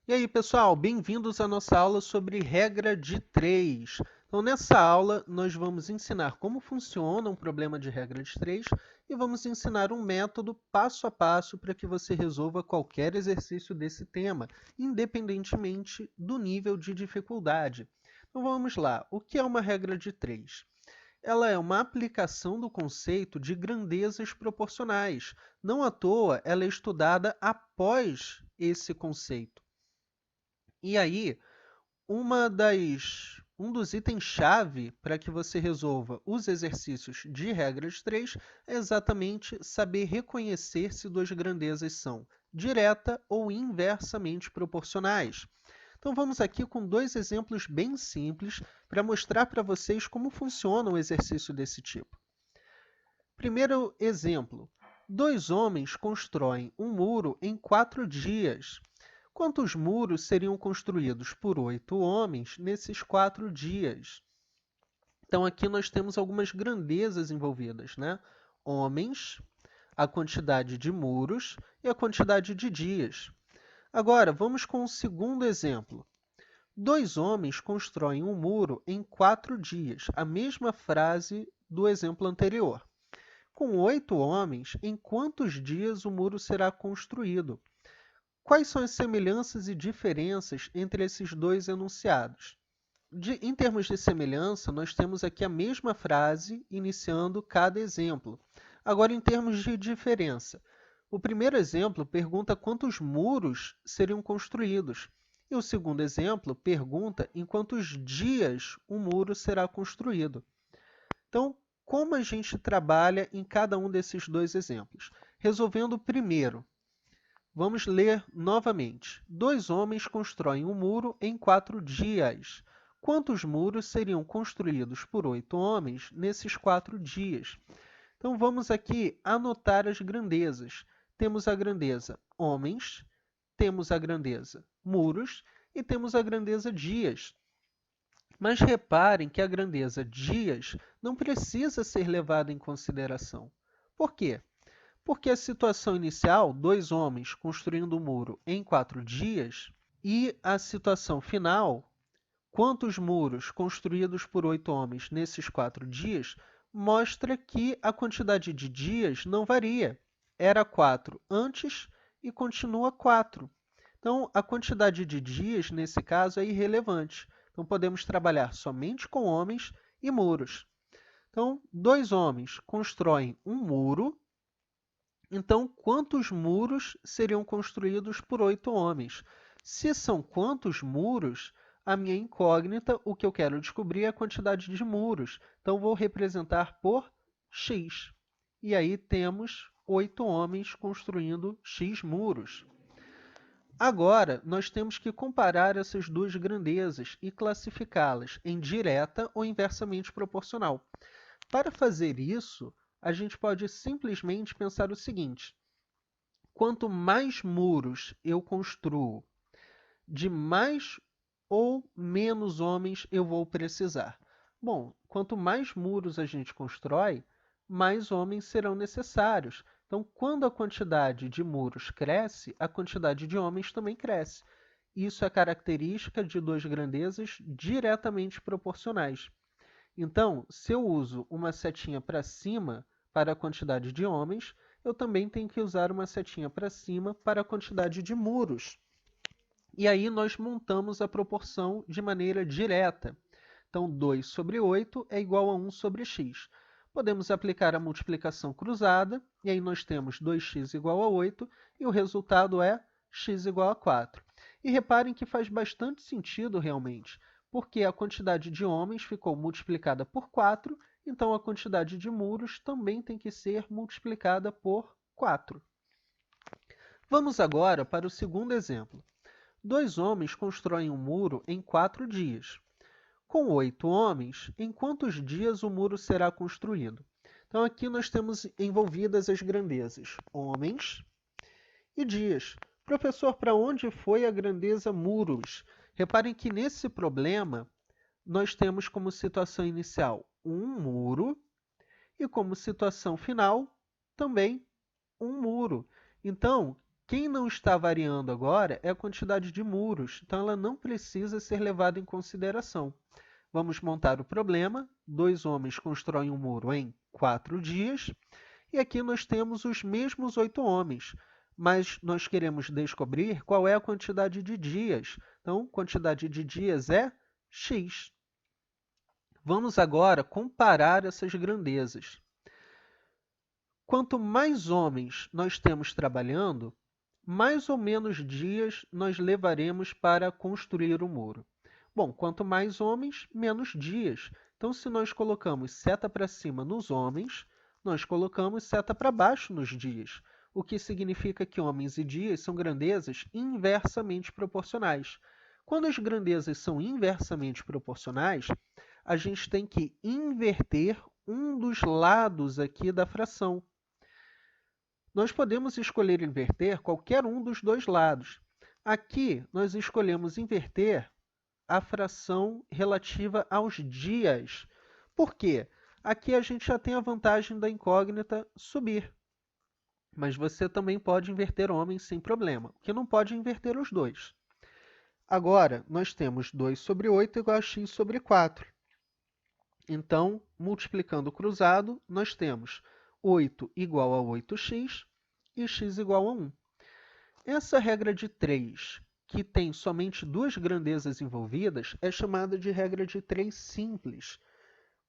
E aí, pessoal, bem-vindos à nossa aula sobre regra de 3. Então, nessa aula, nós vamos ensinar como funciona um problema de regra de 3 e vamos ensinar um método passo a passo para que você resolva qualquer exercício desse tema, independentemente do nível de dificuldade. Então, vamos lá. O que é uma regra de 3? Ela é uma aplicação do conceito de grandezas proporcionais. Não à toa, ela é estudada após esse conceito. E aí, um dos itens-chave para que você resolva os exercícios de regras 3 é exatamente saber reconhecer se duas grandezas são direta ou inversamente proporcionais. Então vamos aqui com dois exemplos bem simples para mostrar para vocês como funciona um exercício desse tipo. Primeiro exemplo. Dois homens constroem um muro em 4 dias. Quantos muros seriam construídos por 8 homens nesses 4 dias? Então, aqui nós temos algumas grandezas envolvidas, né? Homens, a quantidade de muros e a quantidade de dias. Agora, vamos com o segundo exemplo. Dois homens constroem um muro em 4 dias, a mesma frase do exemplo anterior. Com 8 homens, em quantos dias o muro será construído? Quais são as semelhanças e diferenças entre esses dois enunciados? Em termos de semelhança, nós temos aqui a mesma frase iniciando cada exemplo. Agora, em termos de diferença, o primeiro exemplo pergunta quantos muros seriam construídos, e o segundo exemplo pergunta em quantos dias o muro será construído. Então, como a gente trabalha em cada um desses dois exemplos? Resolvendo o primeiro. Vamos ler novamente. Dois homens constroem um muro em 4 dias. Quantos muros seriam construídos por 8 homens nesses 4 dias? Então, vamos aqui anotar as grandezas. Temos a grandeza homens, temos a grandeza muros e temos a grandeza dias. Mas reparem que a grandeza dias não precisa ser levada em consideração. Por quê? Porque a situação inicial, dois homens construindo um muro em 4 dias, e a situação final, quantos muros construídos por 8 homens nesses 4 dias, mostra que a quantidade de dias não varia. Era 4 antes e continua 4. Então, a quantidade de dias, nesse caso, é irrelevante. Então, podemos trabalhar somente com homens e muros. Então, dois homens constroem um muro. Então, quantos muros seriam construídos por 8 homens? Se são quantos muros, a minha incógnita, o que eu quero descobrir é a quantidade de muros. Então, vou representar por x. E aí temos 8 homens construindo x muros. Agora, nós temos que comparar essas duas grandezas e classificá-las em direta ou inversamente proporcional. Para fazer isso, a gente pode simplesmente pensar o seguinte: quanto mais muros eu construo, de mais ou menos homens eu vou precisar? Bom, quanto mais muros a gente constrói, mais homens serão necessários. Então, quando a quantidade de muros cresce, a quantidade de homens também cresce. Isso é característica de duas grandezas diretamente proporcionais. Então, se eu uso uma setinha para cima para a quantidade de homens, eu também tenho que usar uma setinha para cima para a quantidade de muros. E aí nós montamos a proporção de maneira direta. Então, 2 sobre 8 é igual a 1 sobre x. Podemos aplicar a multiplicação cruzada, e aí nós temos 2x igual a 8, e o resultado é x igual a 4. E reparem que faz bastante sentido realmente, porque a quantidade de homens ficou multiplicada por 4, então a quantidade de muros também tem que ser multiplicada por 4. Vamos agora para o segundo exemplo. Dois homens constroem um muro em 4 dias. Com 8 homens, em quantos dias o muro será construído? Então, aqui nós temos envolvidas as grandezas homens e dias. Professor, para onde foi a grandeza muros? Reparem que nesse problema, nós temos como situação inicial um muro e como situação final também um muro. Então, Quem não está variando agora é a quantidade de muros, então ela não precisa ser levada em consideração. Vamos montar o problema. 2 homens constroem um muro em 4 dias. E aqui nós temos os mesmos 8 homens, mas nós queremos descobrir qual é a quantidade de dias. Então, quantidade de dias é x. Vamos agora comparar essas grandezas. Quanto mais homens nós temos trabalhando, mais ou menos dias nós levaremos para construir o muro. Bom, quanto mais homens, menos dias. Então, se nós colocamos seta para cima nos homens, nós colocamos seta para baixo nos dias, o que significa que homens e dias são grandezas inversamente proporcionais. Quando as grandezas são inversamente proporcionais, a gente tem que inverter um dos lados aqui da fração. Nós podemos escolher inverter qualquer um dos dois lados. Aqui, nós escolhemos inverter a fração relativa aos dias. Por quê? Aqui a gente já tem a vantagem da incógnita subir. Mas você também pode inverter homens sem problema. O que não pode inverter os dois. Agora, nós temos 2 sobre 8 igual a x sobre 4. Então, multiplicando o cruzado, nós temos 8 igual a 8x e x igual a 1. Essa regra de 3, que tem somente 2 grandezas envolvidas, é chamada de regra de 3 simples.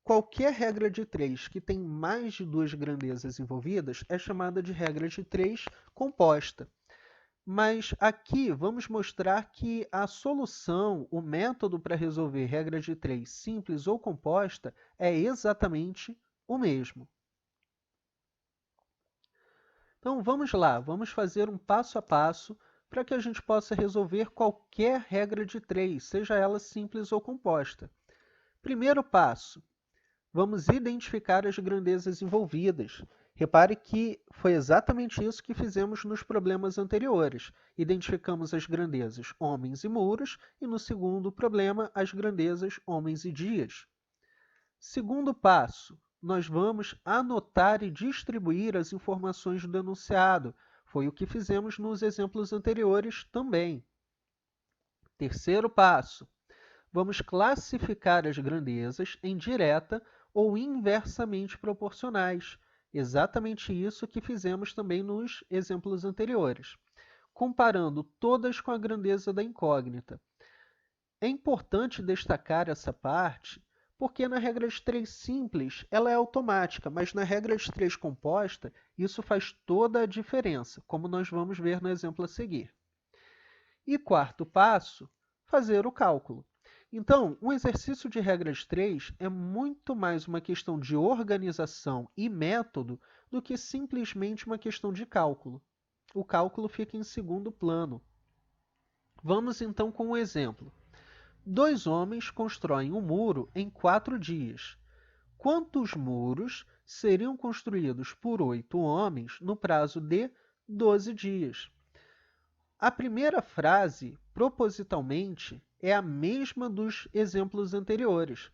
Qualquer regra de 3 que tem mais de 2 grandezas envolvidas é chamada de regra de 3 composta. Mas aqui vamos mostrar que a solução, o método para resolver regra de 3 simples ou composta é exatamente o mesmo. Então vamos lá, vamos fazer um passo a passo para que a gente possa resolver qualquer regra de 3, seja ela simples ou composta. Primeiro passo, vamos identificar as grandezas envolvidas. Repare que foi exatamente isso que fizemos nos problemas anteriores. Identificamos as grandezas homens e muros e, no segundo problema, as grandezas homens e dias. Segundo passo, nós vamos anotar e distribuir as informações do enunciado. Foi o que fizemos nos exemplos anteriores também. Terceiro passo, vamos classificar as grandezas em direta ou inversamente proporcionais. Exatamente isso que fizemos também nos exemplos anteriores, comparando todas com a grandeza da incógnita. É importante destacar essa parte, porque na regra de 3 simples ela é automática, mas na regra de 3 composta isso faz toda a diferença, como nós vamos ver no exemplo a seguir. E quarto passo, fazer o cálculo. Então, um exercício de regra de 3 é muito mais uma questão de organização e método do que simplesmente uma questão de cálculo. O cálculo fica em segundo plano. Vamos então com um exemplo. 2 homens constroem um muro em 4 dias. Quantos muros seriam construídos por 8 homens no prazo de 12 dias? A primeira frase, propositalmente, é a mesma dos exemplos anteriores,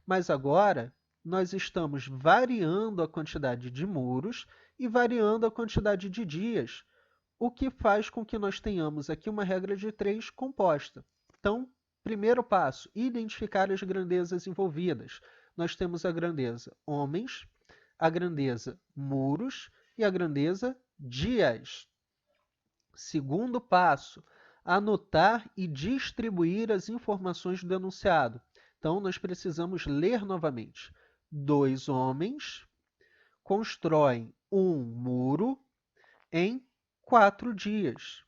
mas agora nós estamos variando a quantidade de muros e variando a quantidade de dias, o que faz com que nós tenhamos aqui uma regra de 3 composta. Então, primeiro passo, identificar as grandezas envolvidas. Nós temos a grandeza homens, a grandeza muros e a grandeza dias. Segundo passo, anotar e distribuir as informações do enunciado. Então, nós precisamos ler novamente. 2 homens constroem um muro em 4 dias.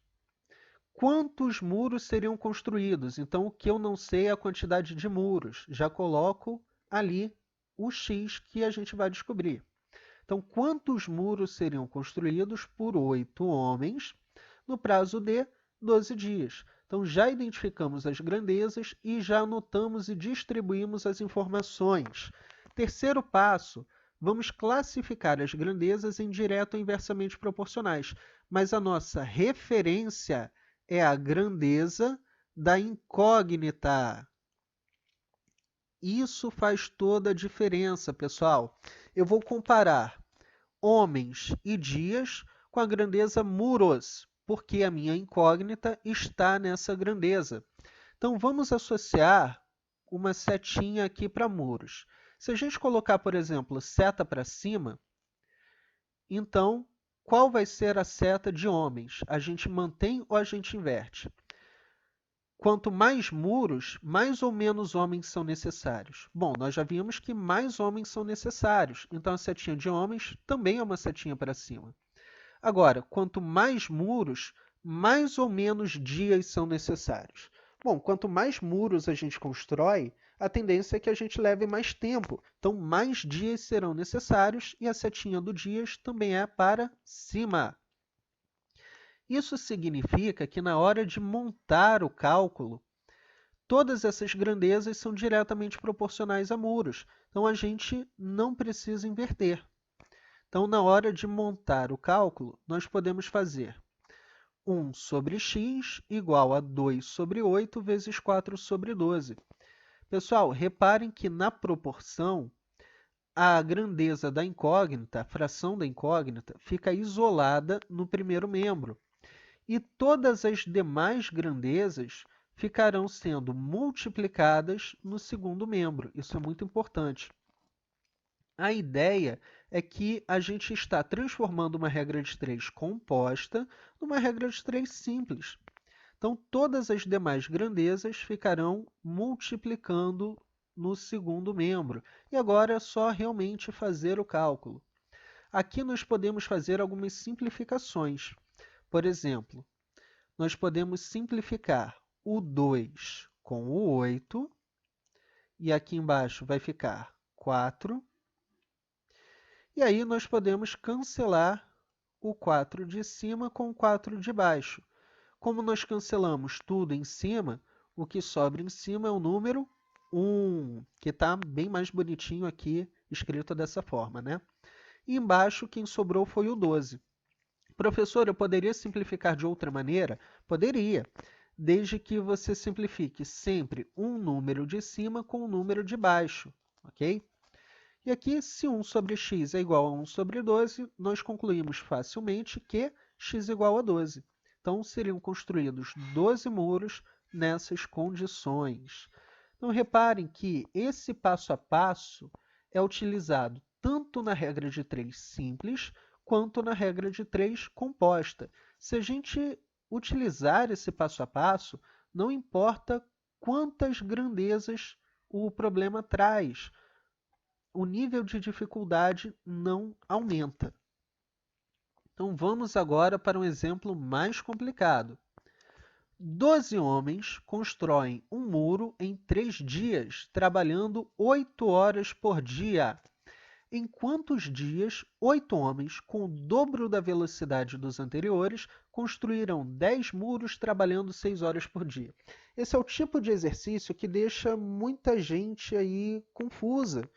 Quantos muros seriam construídos? Então, o que eu não sei é a quantidade de muros. Já coloco ali o x que a gente vai descobrir. Então, quantos muros seriam construídos por 8 homens no prazo de 12 dias? Então, já identificamos as grandezas e já anotamos e distribuímos as informações. Terceiro passo, vamos classificar as grandezas em direto ou inversamente proporcionais, mas a nossa referência é a grandeza da incógnita. Isso faz toda a diferença, pessoal. Eu vou comparar homens e dias com a grandeza muros. porque a minha incógnita está nessa grandeza. Então, vamos associar uma setinha aqui para muros. Se a gente colocar, por exemplo, seta para cima, então, qual vai ser a seta de homens? A gente mantém ou a gente inverte? Quanto mais muros, mais ou menos homens são necessários? Bom, nós já vimos que mais homens são necessários, então a setinha de homens também é uma setinha para cima. Agora, quanto mais muros, mais ou menos dias são necessários. Bom, quanto mais muros a gente constrói, a tendência é que a gente leve mais tempo. Então, mais dias serão necessários e a setinha do dias também é para cima. Isso significa que na hora de montar o cálculo, todas essas grandezas são diretamente proporcionais a muros. Então, a gente não precisa inverter. Então, na hora de montar o cálculo, nós podemos fazer 1 sobre x igual a 2 sobre 8 vezes 4 sobre 12. Pessoal, reparem que na proporção, a grandeza da incógnita, a fração da incógnita, fica isolada no primeiro membro. E todas as demais grandezas ficarão sendo multiplicadas no segundo membro. Isso é muito importante. A ideia é que a gente está transformando uma regra de 3 composta numa regra de 3 simples. Então, todas as demais grandezas ficarão multiplicando no segundo membro. E agora é só realmente fazer o cálculo. Aqui nós podemos fazer algumas simplificações. Por exemplo, nós podemos simplificar o 2 com o 8, e aqui embaixo vai ficar 4. E aí nós podemos cancelar o 4 de cima com o 4 de baixo. Como nós cancelamos tudo em cima, o que sobra em cima é o número 1, que está bem mais bonitinho aqui, escrito dessa forma, né? E embaixo, quem sobrou foi o 12. Professor, eu poderia simplificar de outra maneira? Poderia, desde que você simplifique sempre um número de cima com um número de baixo, ok? E aqui, se 1 sobre x é igual a 1 sobre 12, nós concluímos facilmente que x é igual a 12. Então, seriam construídos 12 muros nessas condições. Então, reparem que esse passo a passo é utilizado tanto na regra de 3 simples, quanto na regra de 3 composta. Se a gente utilizar esse passo a passo, não importa quantas grandezas o problema traz, o nível de dificuldade não aumenta. Então, vamos agora para um exemplo mais complicado. 12 homens constroem um muro em 3 dias, trabalhando 8 horas por dia. Em quantos dias 8 homens, com o dobro da velocidade dos anteriores, construíram 10 muros trabalhando 6 horas por dia? Esse é o tipo de exercício que deixa muita gente aí confusa,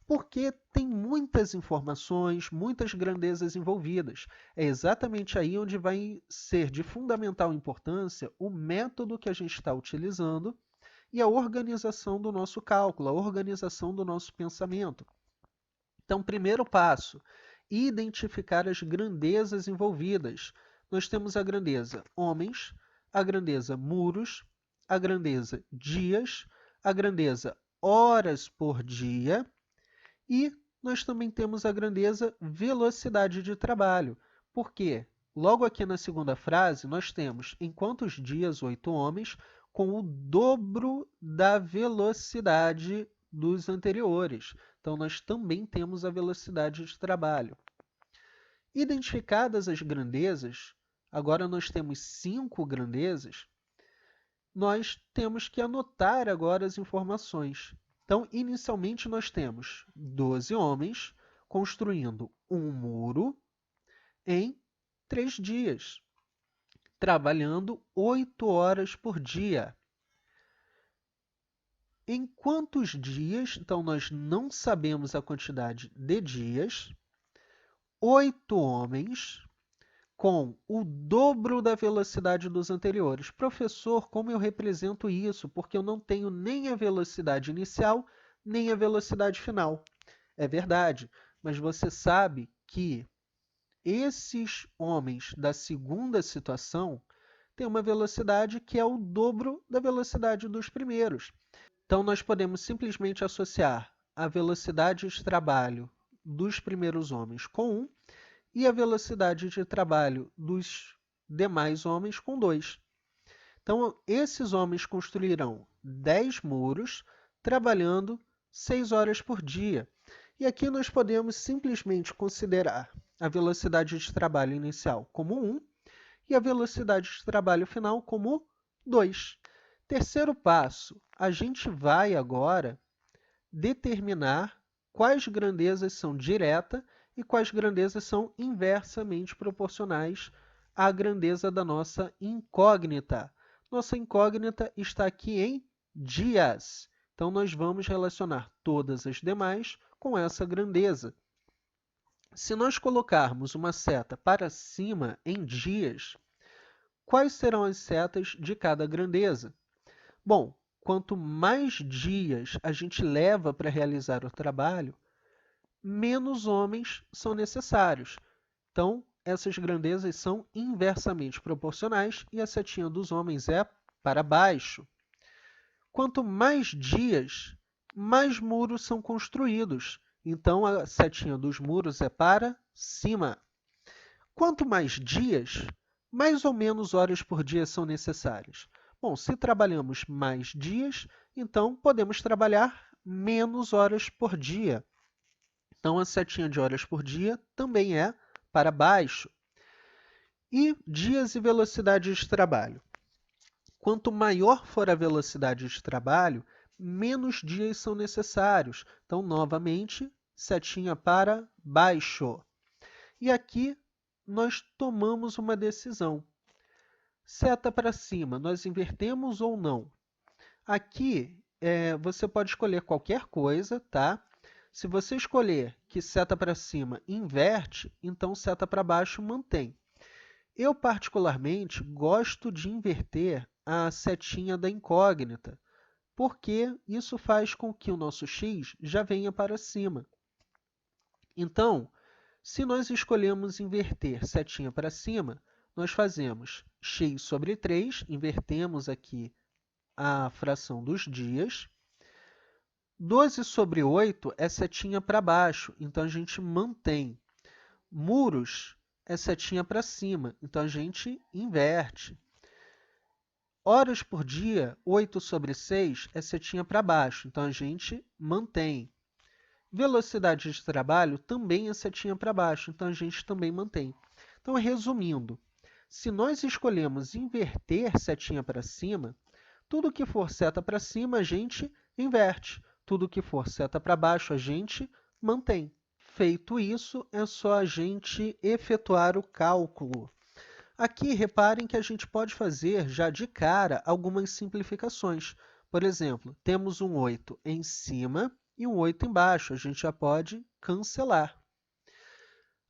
porque tem muitas informações, muitas grandezas envolvidas. É exatamente aí onde vai ser de fundamental importância o método que a gente está utilizando e a organização do nosso cálculo, a organização do nosso pensamento. Então, primeiro passo, identificar as grandezas envolvidas. Nós temos a grandeza homens, a grandeza muros, a grandeza dias, a grandeza horas por dia, e nós também temos a grandeza velocidade de trabalho. Por quê? Logo aqui na segunda frase, nós temos em quantos dias 8 homens com o dobro da velocidade dos anteriores. Então, nós também temos a velocidade de trabalho. Identificadas as grandezas, agora nós temos 5 grandezas, nós temos que anotar agora as informações. Então, inicialmente, nós temos 12 homens construindo um muro em 3 dias, trabalhando 8 horas por dia. Em quantos dias? Então, nós não sabemos a quantidade de dias. 8 homens com o dobro da velocidade dos anteriores. Professor, como eu represento isso? Porque eu não tenho nem a velocidade inicial, nem a velocidade final. É verdade, mas você sabe que esses homens da segunda situação têm uma velocidade que é o dobro da velocidade dos primeiros. Então, nós podemos simplesmente associar a velocidade de trabalho dos primeiros homens com 1 e a velocidade de trabalho dos demais homens com 2. Então, esses homens construirão 10 muros, trabalhando 6 horas por dia. E aqui nós podemos simplesmente considerar a velocidade de trabalho inicial como 1 e a velocidade de trabalho final como 2. Terceiro passo, a gente vai agora determinar quais grandezas são direta e quais grandezas são inversamente proporcionais à grandeza da nossa incógnita. Nossa incógnita está aqui em dias. Então, nós vamos relacionar todas as demais com essa grandeza. Se nós colocarmos uma seta para cima em dias, quais serão as setas de cada grandeza? Bom, quanto mais dias a gente leva para realizar o trabalho, menos homens são necessários. Então, essas grandezas são inversamente proporcionais e a setinha dos homens é para baixo. Quanto mais dias, mais muros são construídos. Então, a setinha dos muros é para cima. Quanto mais dias, mais ou menos horas por dia são necessárias. Bom, se trabalhamos mais dias, então podemos trabalhar menos horas por dia. Então, a setinha de horas por dia também é para baixo. E dias e velocidade de trabalho. Quanto maior for a velocidade de trabalho, menos dias são necessários. Então, novamente, setinha para baixo. E aqui nós tomamos uma decisão. Seta para cima, nós invertemos ou não? Aqui, você pode escolher qualquer coisa, tá? Se você escolher que seta para cima inverte, então seta para baixo mantém. Eu, particularmente, gosto de inverter a setinha da incógnita, porque isso faz com que o nosso x já venha para cima. Então, se nós escolhemos inverter setinha para cima, nós fazemos x sobre 3, invertemos aqui a fração dos dias. 12 sobre 8 é setinha para baixo, então a gente mantém. Muros é setinha para cima, então a gente inverte. Horas por dia, 8 sobre 6 é setinha para baixo, então a gente mantém. Velocidade de trabalho também é setinha para baixo, então a gente também mantém. Então, resumindo, se nós escolhemos inverter setinha para cima, tudo que for seta para cima a gente inverte, tudo que for seta para baixo a gente mantém. Feito isso, é só a gente efetuar o cálculo. Aqui, reparem que a gente pode fazer já de cara algumas simplificações. Por exemplo, temos um 8 em cima e um 8 embaixo. A gente já pode cancelar.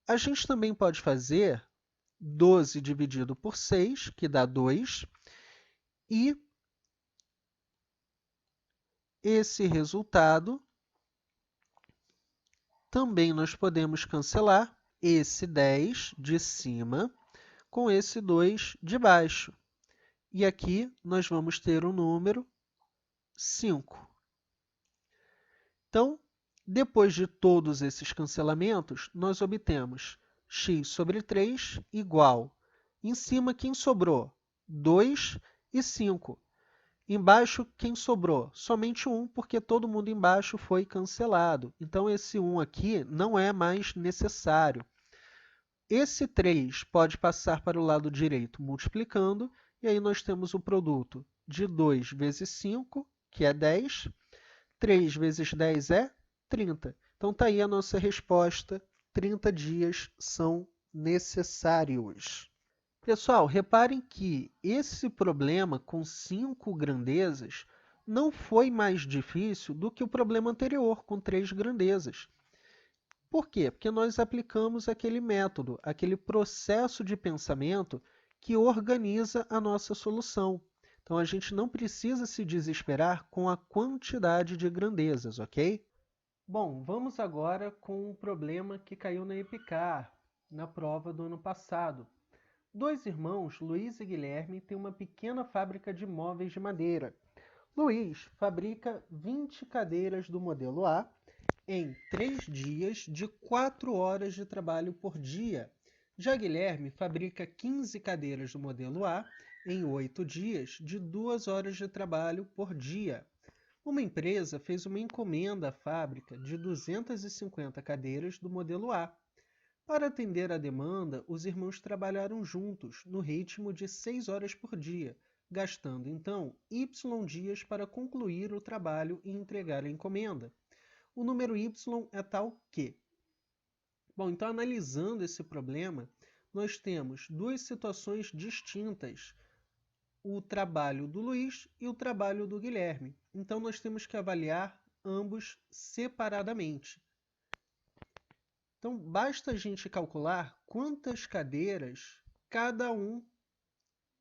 A gente também pode fazer 12 dividido por 6, que dá 2, e esse resultado também nós podemos cancelar esse 10 de cima com esse 2 de baixo. E aqui nós vamos ter o número 5. Então, depois de todos esses cancelamentos, nós obtemos x sobre 3 igual, em cima quem sobrou? 2 e 5. Embaixo, quem sobrou? Somente 1, porque todo mundo embaixo foi cancelado. Então, esse 1 aqui não é mais necessário. Esse 3 pode passar para o lado direito multiplicando, e aí nós temos o produto de 2 vezes 5, que é 10. 3 vezes 10 é 30. Então, está aí a nossa resposta. 30 dias são necessários. Pessoal, reparem que esse problema com 5 grandezas não foi mais difícil do que o problema anterior, com 3 grandezas. Por quê? Porque nós aplicamos aquele método, aquele processo de pensamento que organiza a nossa solução. Então, a gente não precisa se desesperar com a quantidade de grandezas, ok? Bom, vamos agora com o problema que caiu na EPICAR. na prova do ano passado. Dois irmãos, Luiz e Guilherme, têm uma pequena fábrica de móveis de madeira. Luiz fabrica 20 cadeiras do modelo A em 3 dias de 4 horas de trabalho por dia. Já Guilherme fabrica 15 cadeiras do modelo A em 8 dias de 2 horas de trabalho por dia. Uma empresa fez uma encomenda à fábrica de 250 cadeiras do modelo A. Para atender à demanda, os irmãos trabalharam juntos, no ritmo de 6 horas por dia, gastando então Y dias para concluir o trabalho e entregar a encomenda. O número Y é tal que. Bom, então analisando esse problema, nós temos duas situações distintas, o trabalho do Luiz e o trabalho do Guilherme. Então nós temos que avaliar ambos separadamente. Então basta a gente calcular quantas cadeiras cada um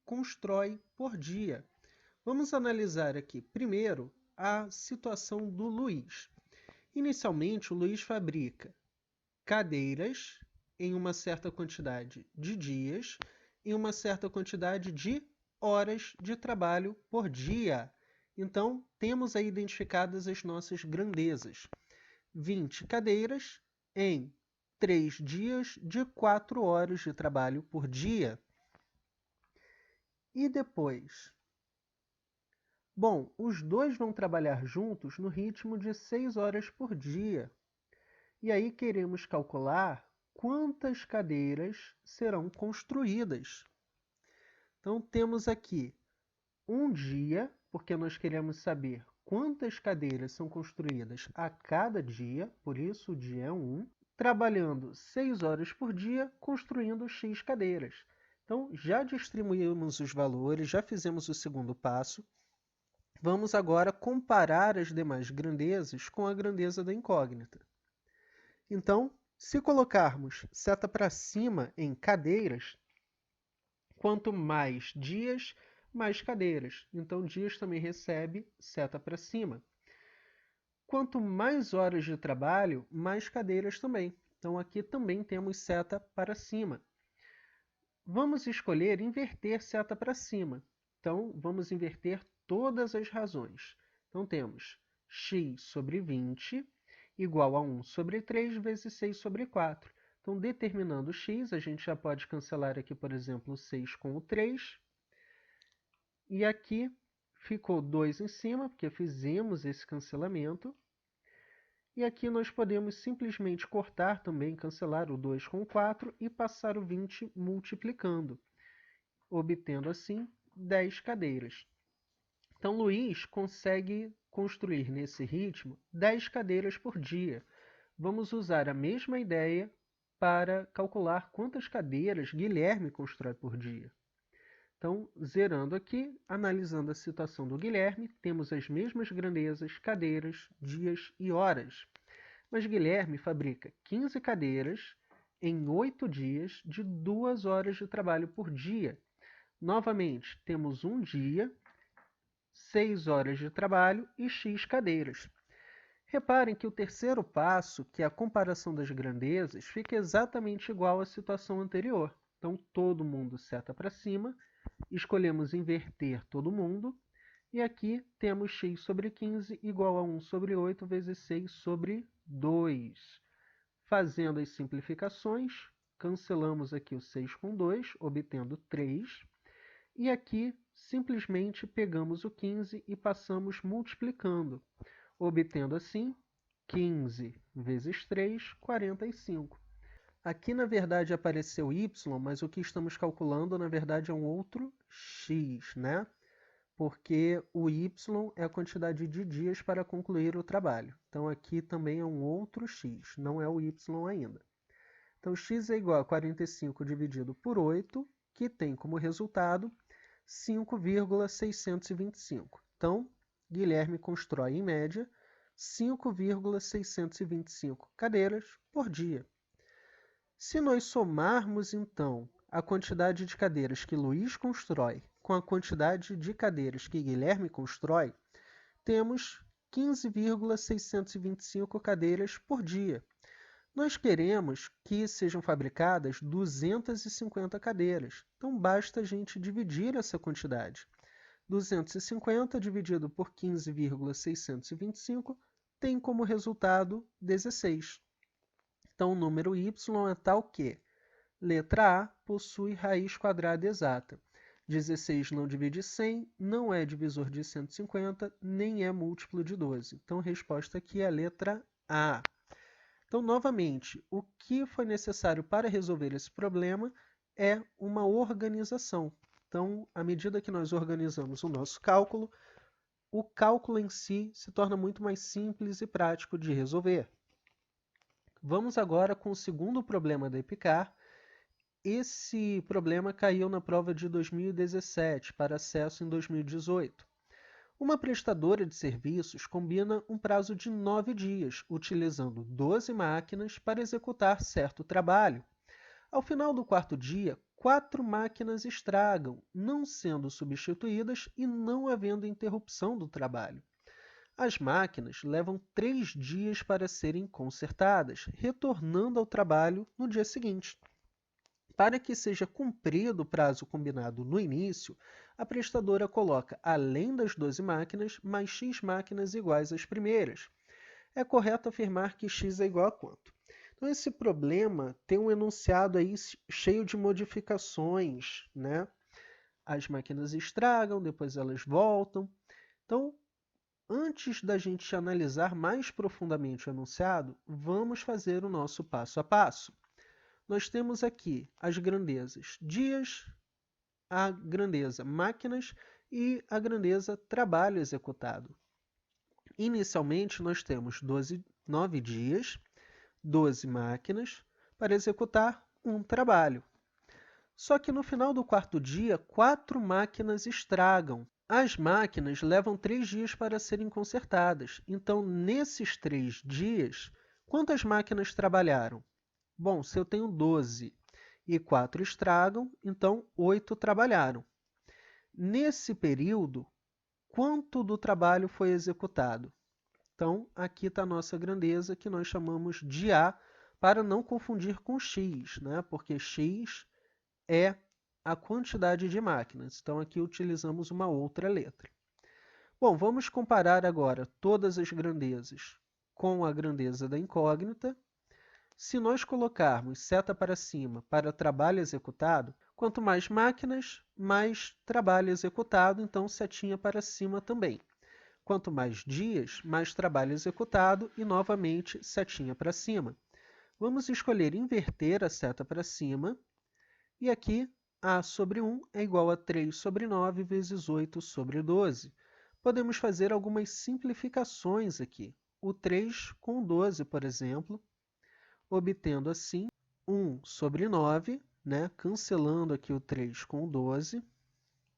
constrói por dia. Vamos analisar aqui primeiro a situação do Luiz. Inicialmente, o Luiz fabrica cadeiras em uma certa quantidade de dias e uma certa quantidade de horas de trabalho por dia. Então, temos aí identificadas as nossas grandezas. 20 cadeiras em 3 dias de 4 horas de trabalho por dia. E depois? Bom, os dois vão trabalhar juntos no ritmo de 6 horas por dia. E aí queremos calcular quantas cadeiras serão construídas. Então temos aqui um dia, porque nós queremos saber quantas cadeiras são construídas a cada dia, por isso o dia é 1, trabalhando 6 horas por dia, construindo X cadeiras. Então já distribuímos os valores, já fizemos o segundo passo. Vamos agora comparar as demais grandezas com a grandeza da incógnita. Então, se colocarmos seta para cima em cadeiras, quanto mais dias, mais cadeiras. Então, dias também recebe seta para cima. Quanto mais horas de trabalho, mais cadeiras também. Então, aqui também temos seta para cima. Vamos escolher inverter seta para cima. Então, vamos inverter todas as razões. Então, temos x sobre 20 igual a 1 sobre 3 vezes 6 sobre 4. Então, determinando x, a gente já pode cancelar aqui, por exemplo, o 6 com o 3. E aqui ficou 2 em cima, porque fizemos esse cancelamento. E aqui nós podemos simplesmente cortar também, cancelar o 2 com o 4 e passar o 20 multiplicando, obtendo assim 10 cadeiras. Então, Luiz consegue construir nesse ritmo 10 cadeiras por dia. Vamos usar a mesma ideia para calcular quantas cadeiras Guilherme constrói por dia. Então, zerando aqui, analisando a situação do Guilherme, temos as mesmas grandezas, cadeiras, dias e horas. Mas Guilherme fabrica 15 cadeiras em 8 dias de 2 horas de trabalho por dia. Novamente, temos um dia, 6 horas de trabalho e X cadeiras. Reparem que o terceiro passo, que é a comparação das grandezas, fica exatamente igual à situação anterior. Então, todo mundo seta para cima, escolhemos inverter todo mundo, e aqui temos x sobre 15 igual a 1 sobre 8 vezes 6 sobre 2. Fazendo as simplificações, cancelamos aqui o 6 com 2, obtendo 3. E aqui, simplesmente pegamos o 15 e passamos multiplicando, obtendo assim 15 vezes 3, 45. Aqui, na verdade, apareceu y, mas o que estamos calculando, na verdade, é um outro x, né? Porque o y é a quantidade de dias para concluir o trabalho. Então, aqui também é um outro x, não é o y ainda. Então, x é igual a 45 dividido por 8, que tem como resultado 5,625. Então, Guilherme constrói, em média, 5,625 cadeiras por dia. Se nós somarmos, então, a quantidade de cadeiras que Luiz constrói com a quantidade de cadeiras que Guilherme constrói, temos 15,625 cadeiras por dia. Nós queremos que sejam fabricadas 250 cadeiras, então basta a gente dividir essa quantidade. 250 dividido por 15,625 tem como resultado 16. Então, o número y é tal que letra A possui raiz quadrada exata. 16 não divide 100, não é divisor de 150, nem é múltiplo de 12. Então, a resposta aqui é a letra A. Então, novamente, o que foi necessário para resolver esse problema é uma organização. Então, à medida que nós organizamos o nosso cálculo, o cálculo em si se torna muito mais simples e prático de resolver. Vamos agora com o segundo problema da EPICAR. Esse problema caiu na prova de 2017, para acesso em 2018. Uma prestadora de serviços combina um prazo de 9 dias, utilizando 12 máquinas para executar certo trabalho. Ao final do quarto dia, 4 máquinas estragam, não sendo substituídas e não havendo interrupção do trabalho. As máquinas levam 3 dias para serem consertadas, retornando ao trabalho no dia seguinte. Para que seja cumprido o prazo combinado no início, a prestadora coloca, além das 12 máquinas, mais x máquinas iguais às primeiras. É correto afirmar que x é igual a quanto? Então, esse problema tem um enunciado aí cheio de modificações, né? As máquinas estragam, depois elas voltam. Então, antes da gente analisar mais profundamente o enunciado, vamos fazer o nosso passo a passo. Nós temos aqui as grandezas dias, a grandeza máquinas e a grandeza trabalho executado. Inicialmente, nós temos 9 dias, 12 máquinas para executar um trabalho. Só que no final do quarto dia, 4 máquinas estragam. As máquinas levam 3 dias para serem consertadas. Então, nesses 3 dias, quantas máquinas trabalharam? Bom, se eu tenho 12 e 4 estragam, então 8 trabalharam. Nesse período, quanto do trabalho foi executado? Então, aqui está a nossa grandeza, que nós chamamos de A, para não confundir com x, né? Porque x é a quantidade de máquinas. Então, aqui utilizamos uma outra letra. Bom, vamos comparar agora todas as grandezas com a grandeza da incógnita. Se nós colocarmos seta para cima para trabalho executado, quanto mais máquinas, mais trabalho executado, então setinha para cima também. Quanto mais dias, mais trabalho executado e, novamente, setinha para cima. Vamos escolher inverter a seta para cima e aqui A sobre 1 é igual a 3 sobre 9 vezes 8 sobre 12. Podemos fazer algumas simplificações aqui. O 3 com 12, por exemplo, obtendo assim 1 sobre 9, né? Cancelando aqui o 3 com o 12,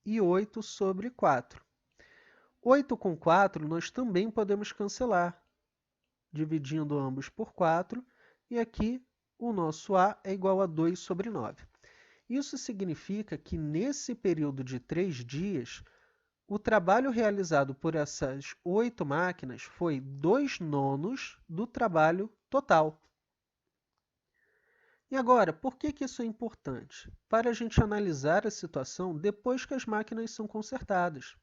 e 8 sobre 4. 8 com 4 nós também podemos cancelar, dividindo ambos por 4, e aqui o nosso A é igual a 2 sobre 9. Isso significa que nesse período de 3 dias, o trabalho realizado por essas 8 máquinas foi 2/9 do trabalho total. E agora, por que isso é importante? Para a gente analisar a situação depois que as máquinas são consertadas.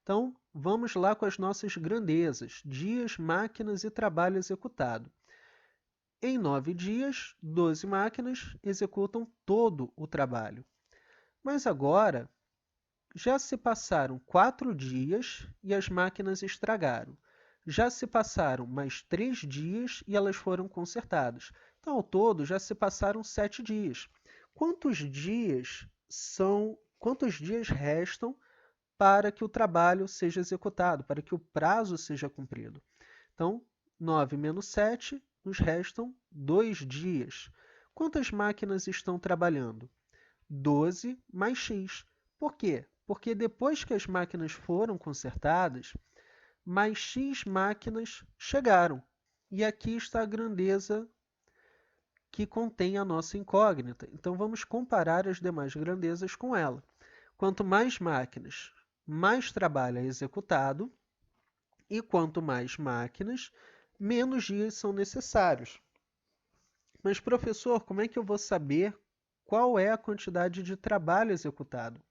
Então, vamos lá com as nossas grandezas, dias, máquinas e trabalho executado. Em 9 dias, 12 máquinas executam todo o trabalho. Mas agora, já se passaram 4 dias e as máquinas estragaram. Já se passaram mais 3 dias e elas foram consertadas. Então, ao todo, já se passaram 7 dias. Quantos dias restam para que o trabalho seja executado, para que o prazo seja cumprido? Então, 9 menos 7, nos restam 2 dias. Quantas máquinas estão trabalhando? 12 mais x. Por quê? Porque depois que as máquinas foram consertadas, mais x máquinas chegaram. E aqui está a grandeza que contém a nossa incógnita. Então, vamos comparar as demais grandezas com ela. Quanto mais máquinas, mais trabalho é executado, e quanto mais máquinas, menos dias são necessários. Mas, professor, como é que eu vou saber qual é a quantidade de trabalho executado?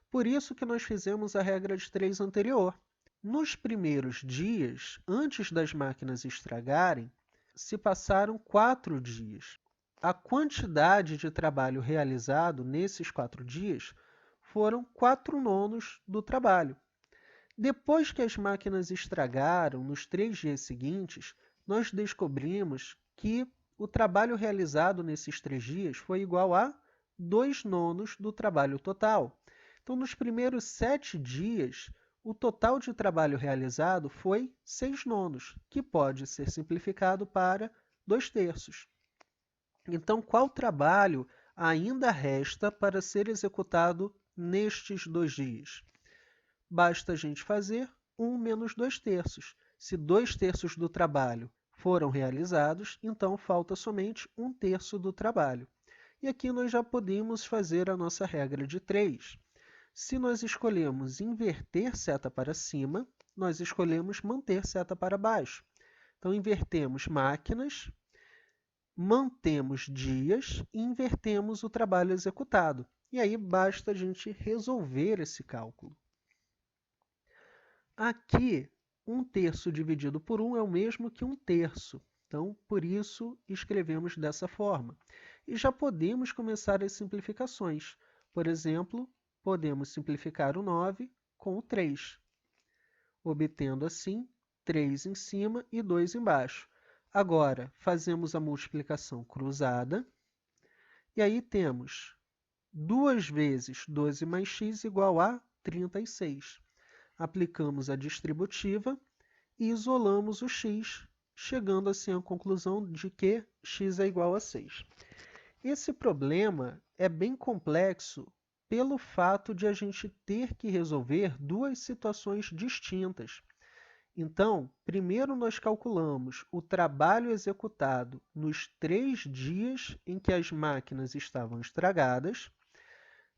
Por isso que nós fizemos a regra de 3 anterior. Nos primeiros dias, antes das máquinas estragarem, se passaram 4 dias. A quantidade de trabalho realizado nesses 4 dias foram 4/9 do trabalho. Depois que as máquinas estragaram, nos 3 dias seguintes, nós descobrimos que o trabalho realizado nesses 3 dias foi igual a 2/9 do trabalho total. Então, nos primeiros 7 dias, o total de trabalho realizado foi 6/9, que pode ser simplificado para 2/3. Então, qual trabalho ainda resta para ser executado nestes 2 dias? Basta a gente fazer 1 menos 2/3. Se 2/3 do trabalho foram realizados, então falta somente 1/3 do trabalho. E aqui nós já podemos fazer a nossa regra de 3. Se nós escolhemos inverter seta para cima, nós escolhemos manter seta para baixo. Então, invertemos máquinas, mantemos dias e invertemos o trabalho executado. E aí basta a gente resolver esse cálculo. Aqui, 1/3 dividido por 1 é o mesmo que 1/3. Então, por isso, escrevemos dessa forma. E já podemos começar as simplificações. Por exemplo, podemos simplificar o 9 com o 3, obtendo assim 3 em cima e 2 embaixo. Agora, fazemos a multiplicação cruzada, e aí temos 2 vezes 12 mais x igual a 36. Aplicamos a distributiva e isolamos o x, chegando assim à conclusão de que x é igual a 6. Esse problema é bem complexo pelo fato de a gente ter que resolver duas situações distintas. Então, primeiro nós calculamos o trabalho executado nos 3 dias em que as máquinas estavam estragadas.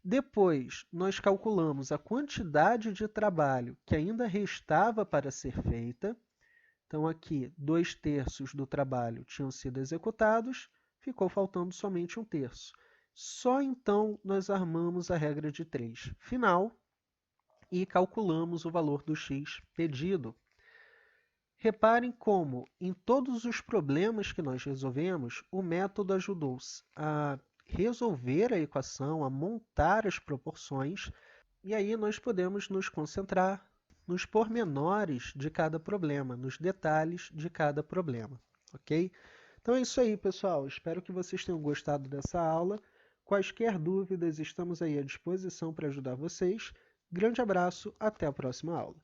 Depois, nós calculamos a quantidade de trabalho que ainda restava para ser feita. Então, aqui, 2/3 do trabalho tinham sido executados, ficou faltando somente 1/3. Só então nós armamos a regra de 3 final e calculamos o valor do x pedido. Reparem como, em todos os problemas que nós resolvemos, o método ajudou a resolver a equação, a montar as proporções, e aí nós podemos nos concentrar nos pormenores de cada problema, nos detalhes de cada problema, ok? Então é isso aí, pessoal. Espero que vocês tenham gostado dessa aula. Quaisquer dúvidas, estamos aí à disposição para ajudar vocês. Grande abraço, até a próxima aula.